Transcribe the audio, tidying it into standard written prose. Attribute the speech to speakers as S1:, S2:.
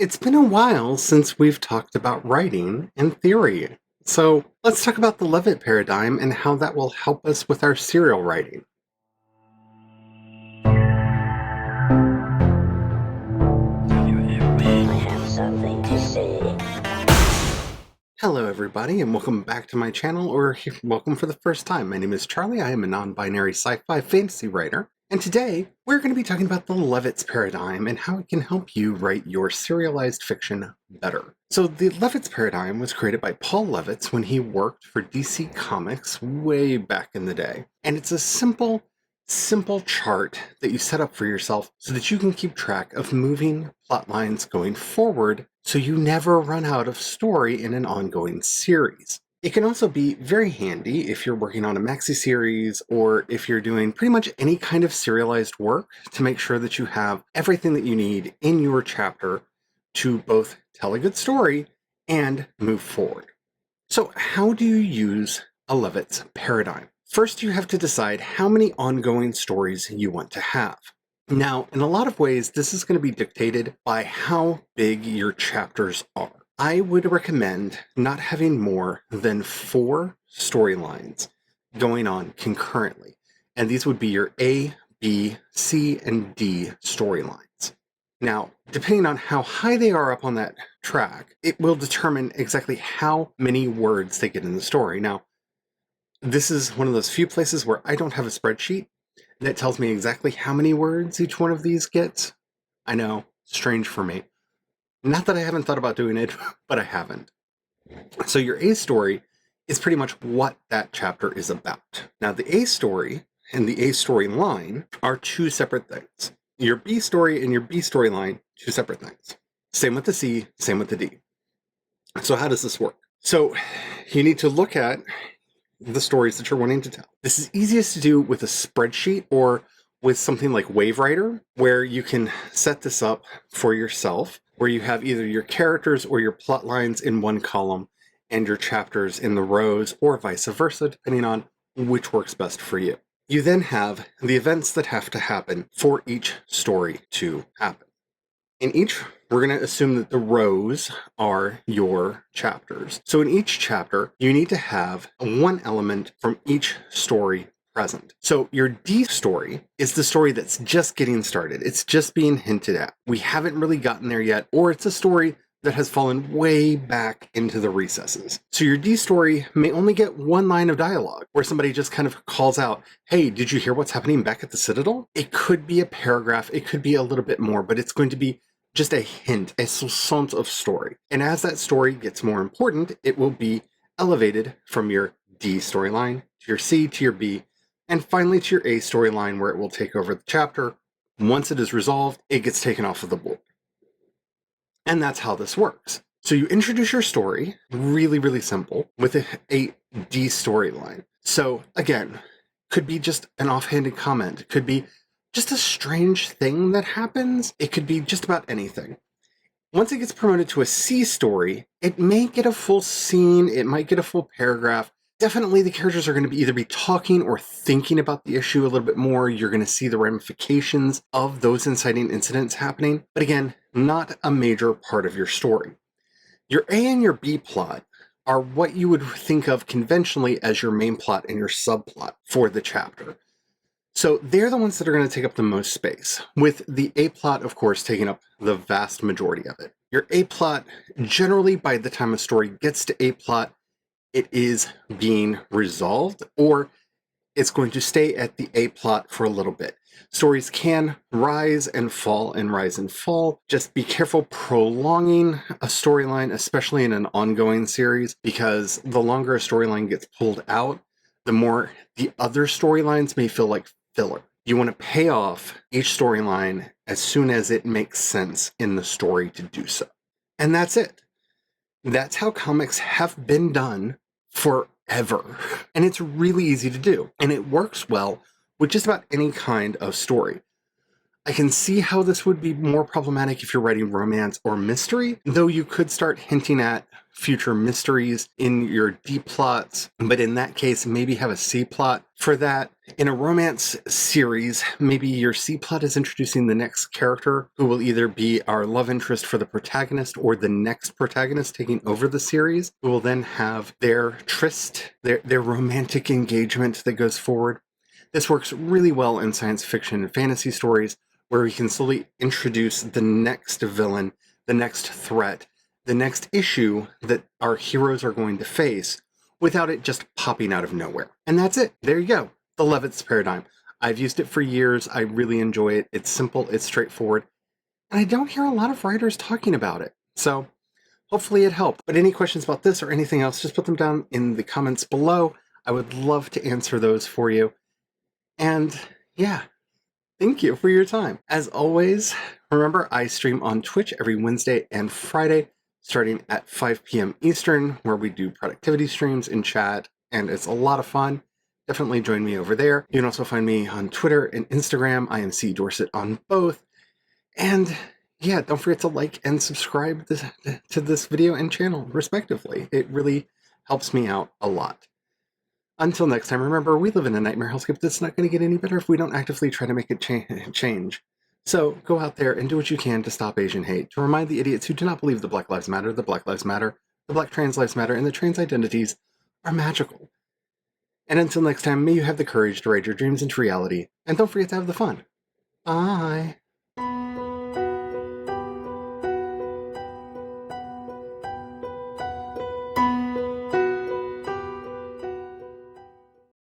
S1: It's been a while since we've talked about writing and theory. So let's talk about the Levitz paradigm and how that will help us with our serial writing.
S2: I have something to say.
S1: Hello everybody and welcome back to my channel, or welcome for the first time. My name is Charlie. I am a non-binary sci-fi fantasy writer. And today we're going to be talking about the Levitz paradigm and how it can help you write your serialized fiction better. So the Levitz paradigm was created by Paul Levitz when he worked for DC Comics way back in the day. And it's a simple chart that you set up for yourself so that you can keep track of moving plot lines going forward so you never run out of story in an ongoing series. It can also be very handy if you're working on a maxi series or if you're doing pretty much any kind of serialized work to make sure that you have everything that you need in your chapter to both tell a good story and move forward. So how do you use a Levitz paradigm? First, you have to decide how many ongoing stories you want to have. Now, in a lot of ways, this is going to be dictated by how big your chapters are. I would recommend not having more than 4 storylines going on concurrently. And these would be your A, B, C, and D storylines. Now, depending on how high they are up on that track, it will determine exactly how many words they get in the story. Now, this is one of those few places where I don't have a spreadsheet that tells me exactly how many words each one of these gets. I know, strange for me. Not that I haven't thought about doing it, but I haven't. So your A story is pretty much what that chapter is about. Now the A story and the A storyline are 2 separate things. Your B story and your B storyline, 2 separate things. Same with the C, same with the D. So how does this work? So you need to look at the stories that you're wanting to tell. This is easiest to do with a spreadsheet or with something like WaveWriter, where you can set this up for yourself, where you have either your characters or your plot lines in one column and your chapters in the rows, or vice versa, depending on which works best for you. You then have the events that have to happen for each story to happen. In each, we're going to assume that the rows are your chapters. So in each chapter, you need to have one element from each story present. So your D story is the story that's just getting started. It's just being hinted at. We haven't really gotten there yet, or it's a story that has fallen way back into the recesses. So your D story may only get 1 line of dialogue where somebody just kind of calls out, hey, did you hear what's happening back at the Citadel? It could be a paragraph, it could be a little bit more, but it's going to be just a hint, a soupçon of story. And as that story gets more important, it will be elevated from your D storyline to your C to your B, and finally to your A storyline, where it will take over the chapter. Once it is resolved, it gets taken off of the board. And that's how this works. So you introduce your story, really simple, with a D storyline. So again, could be just an offhanded comment, could be just a strange thing that happens. It could be just about anything. Once it gets promoted to a C story, it may get a full scene, it might get a full paragraph. Definitely the characters are going to be either talking or thinking about the issue a little bit more. You're going to see the ramifications of those inciting incidents happening. But again, not a major part of your story. Your A and your B plot are what you would think of conventionally as your main plot and your subplot for the chapter. So they're the ones that are going to take up the most space, with the A plot, of course, taking up the vast majority of it. Your A plot, generally by the time a story gets to A plot, it is being resolved, or it's going to stay at the A plot for a little bit. Stories can rise and fall and rise and fall. Just be careful prolonging a storyline, especially in an ongoing series, because the longer a storyline gets pulled out, the more the other storylines may feel like filler. You want to pay off each storyline as soon as it makes sense in the story to do so. And that's it. That's how comics have been done forever. And it's really easy to do. And it works well with just about any kind of story. I can see how this would be more problematic if you're writing romance or mystery, though you could start hinting at future mysteries in your D plots, but in that case, maybe have a C plot for that. In a romance series, maybe your C plot is introducing the next character who will either be our love interest for the protagonist or the next protagonist taking over the series, who will then have their tryst, their romantic engagement that goes forward. This works really well in science fiction and fantasy stories, where we can slowly introduce the next villain, the next threat, the next issue that our heroes are going to face without it just popping out of nowhere. And that's it. There you go. The Levitz Paradigm. I've used it for years. I really enjoy it. It's simple. It's straightforward. And I don't hear a lot of writers talking about it. So hopefully it helped. But any questions about this or anything else, just put them down in the comments below. I would love to answer those for you. And yeah, thank you for your time. As always, remember I stream on Twitch every Wednesday and Friday, starting at 5 p.m. Eastern, where we do productivity streams in chat, and it's a lot of fun. Definitely join me over there. You can also find me on Twitter and Instagram. I am C Dorset on both. And yeah, don't forget to like and subscribe to this video and channel, respectively. It really helps me out a lot. Until next time, remember, we live in a nightmare hellscape that's not going to get any better if we don't actively try to make it change. So go out there and do what you can to stop Asian hate, to remind the idiots who do not believe the Black Lives Matter, the Black Lives Matter, the Black Trans Lives Matter, and the trans identities are magical. And until next time, may you have the courage to ride your dreams into reality, and don't forget to have the fun. Bye.